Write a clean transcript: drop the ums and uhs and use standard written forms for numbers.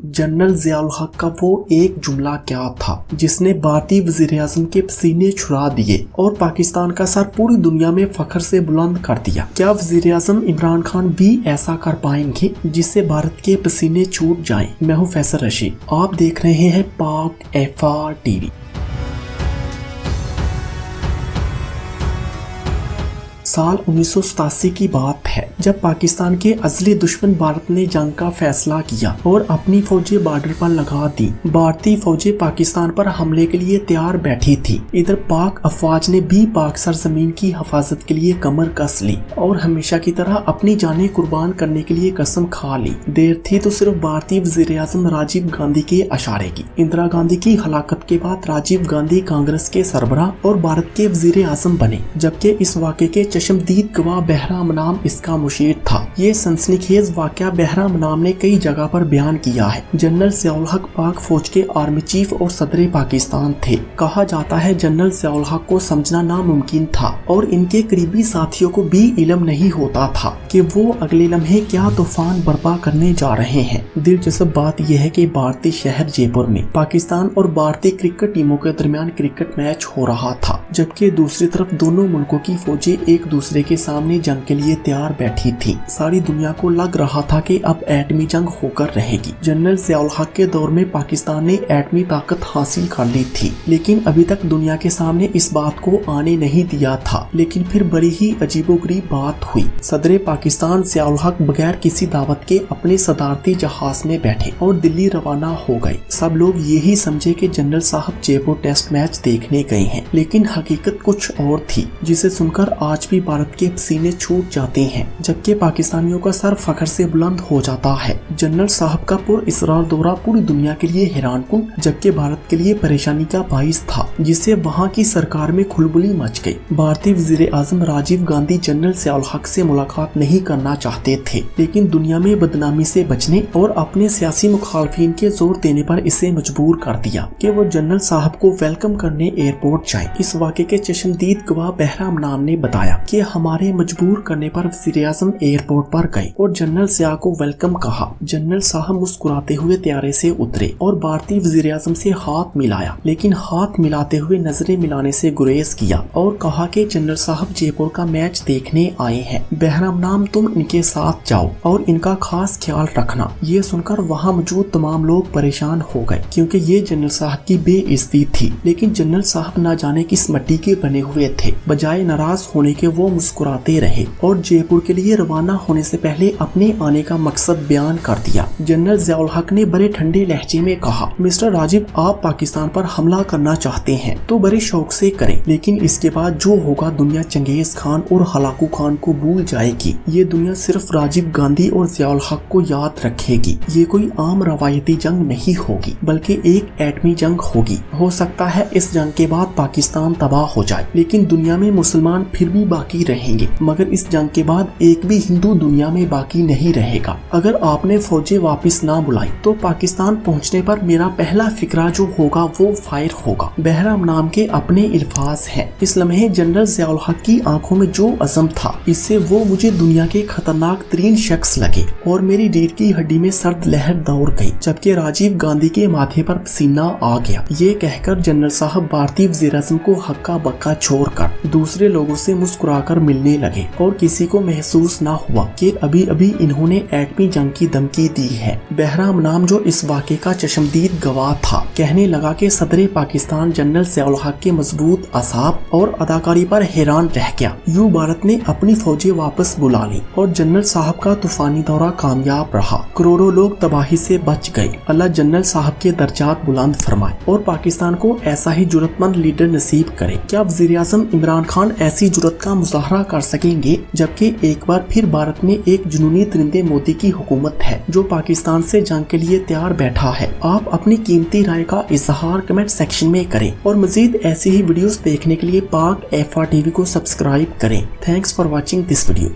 General Ziaul हक का वो एक जुमला क्या था जिसने भारतीय वज़ीर आज़म के पसीने छुड़ा दिए और पाकिस्तान का सर पूरी दुनिया में फख्र से बुलंद कर दिया। क्या वज़ीर आज़म इमरान खान भी ऐसा कर पाएंगे जिससे भारत के पसीने छूट जाएं? मैं हूं फैसल रशीद, आप देख रहे हैं पाक FR TV। साल 1987 की बात है जब पाकिस्तान के अज़ली दुश्मन भारत ने जंग का फैसला किया और अपनी फौजें बॉर्डर पर लगा दी। भारतीय फौजें पाकिस्तान पर हमले के लिए तैयार बैठी थी। इधर पाक अफवाज ने भी पाक सरजमीन की हिफाजत के लिए कमर कस ली और हमेशा की तरह अपनी जानें कुर्बान करने के लिए कसम खा ली। देर थी तो सिर्फ भारतीय वज़ीर आज़म राजीव गांधी के इशारे की। इंदिरा गांधी की हलाकत के बाद राजीव गांधी कांग्रेस के सरबराह और भारत के वज़ीर आज़म बने, जबकि इस वाक़े के चश्मदीद गवाह बहराम नाम इसका मुशीर था। ये सनसनीखेज वाकया बहराम नाम ने कई जगह पर बयान किया है। जनरल ज़ियाउल हक पाक फौज के आर्मी चीफ और सदर पाकिस्तान थे। कहा जाता है जनरल ज़ियाउल हक को समझना नामुमकिन था और इनके करीबी साथियों को भी इल्म नहीं होता था कि वो अगले लम्हे क्या तूफान बर्पा करने जा रहे हैं। दिलचस्प बात यह है कि भारतीय शहर जयपुर में पाकिस्तान और भारतीय क्रिकेट टीमों के दरमियान क्रिकेट मैच हो रहा था, जबकि दूसरी तरफ दोनों मुल्कों की फौजें एक दूसरे के सामने जंग के लिए तैयार बैठी थी। सारी दुनिया को लग रहा था कि अब एटमी जंग होकर रहेगी। जनरल ज़ियाउल हक के दौर में पाकिस्तान ने एटमी ताकत हासिल कर ली थी, लेकिन अभी तक दुनिया के सामने इस बात को आने नहीं दिया था। लेकिन फिर बड़ी ही अजीबोगरीब बात हुई। सदर पाकिस्तान ज़ियाउल हक बगैर किसी दावत के अपने सदारती जहाज में बैठे और दिल्ली रवाना हो गए। सब लोग यही समझे कि जनरल साहब जयपुर टेस्ट मैच देखने गए हैं, लेकिन हकीकत कुछ और थी, जिसे सुनकर आज भी भारत के पसीने छूट जाते हैं, जबकि पाकिस्तानियों का सर फख्र से बुलंद हो जाता है। जनरल साहब का पुरइसरार दौरा पूरी दुनिया के लिए हैरानकुन, जबकि भारत के लिए परेशानी का बाइस था, जिससे वहां की सरकार में खुलबुली मच गई। भारतीय वज़ीर आज़म राजीव गांधी जनरल ज़ियाउल हक से मुलाकात नहीं करना चाहते थे, लेकिन दुनिया में बदनामी से बचने और अपने सियासी मुखालफिन के जोर देने पर इसे मजबूर कर दिया कि वो जनरल साहब को वेलकम करने एयरपोर्ट जाएं। इस वाक़े के चश्मदीद गवाह बहराम नाम ने बताया कि हमारे मजबूर करने पर वज़ीर आज़म एयरपोर्ट पर गए और जनरल ज़िया को वेलकम कहा। जनरल साहब मुस्कुराते हुए त्यारे से उतरे और भारतीय वज़ीर आज़म से हाथ मिलाया, लेकिन हाथ मिलाते हुए नजरें मिलाने से गुरेज किया और कहा कि जनरल साहब जयपुर का मैच देखने आए हैं। बहराम नाम तुम इनके साथ जाओ और इनका खास ख्याल रखना। ये सुनकर वहाँ मौजूद तमाम लोग परेशान हो गए, क्योंकि ये जनरल साहब की बेइज्जती थी। लेकिन जनरल साहब न जाने किस मिट्टी के बने हुए थे। बजाय नाराज होने के वो मुस्कुराते रहे और जयपुर के लिए रवाना होने से पहले अपने आने का मकसद बयान कर दिया। जनरल ज़ियाउल हक ने बड़े ठंडे लहजे में कहा, मिस्टर राजीव, आप पाकिस्तान पर हमला करना चाहते हैं तो बड़े शौक से करें, लेकिन इसके बाद जो होगा दुनिया चंगेज खान और हलाकू खान को भूल जाएगी। ये दुनिया सिर्फ राजीव गांधी और ज़ियाउल हक को याद रखेगी। ये कोई आम रवायती जंग नहीं होगी, बल्कि एक एटमी जंग होगी। हो सकता है इस जंग के बाद पाकिस्तान तबाह हो जाए, लेकिन दुनिया में मुसलमान फिर भी बाकी रहेंगे, मगर इस जंग के बाद एक भी हिंदू दुनिया में बाकी नहीं रहेगा। अगर आपने फौजें वापस ना बुलाई तो पाकिस्तान पहुंचने पर मेरा पहला फिक्रा जो होगा वो फायर होगा। बहराम नाम के अपने अल्फाज हैं। इस लम्हे जनरल ज़ियाउल हक की आंखों में जो अज़म था, इससे वो मुझे दुनिया के खतरनाक तरीन शख्स लगे और मेरी रीढ़ की हड्डी में सर्द लहर दौड़ गई, जबकि राजीव गांधी के माथे पर पसीना आ गया। ये कहकर जनरल साहब भारतीय वज़ीर आज़म को हक्का बक्का छोड़कर दूसरे लोगों से मुस्कुराकर मिलने लगे और किसी को महसूस ना हुआ कि अभी अभी इन्होंने एटमी जंग की धमकी दी है। बहराम नाम जो इस वाक़े का चश्मदीद गवाह था, कहने लगा कि सदर पाकिस्तान जनरल ज़ियाउल हक के मजबूत असाब और अदाकारी पर हैरान रह गया। यूं भारत ने अपनी फौजें वापस बुला ली और जनरल साहब का तूफानी दौरा कामयाब रहा। करोड़ों लोग तबाही से बच गए। अल्लाह जनरल साहब के दर्जात बुलंद फरमाए और पाकिस्तान को ऐसा ही जुर्रतमंद लीडर नसीब करे। क्या वज़ीर आज़म इमरान खान ऐसी जुर्रत का मुजाहरा कर सकेंगे, जबकि एक बार फिर भारत में एक जुनूनी तरिंदे मोदी की हुकूमत है जो पाकिस्तान से जंग के लिए तैयार बैठा है। आप अपनी कीमती राय का इजहार कमेंट सेक्शन में करें और मजीद ऐसी ही वीडियोस देखने के लिए पाक FR TV को सब्सक्राइब करें। Thanks for watching this video.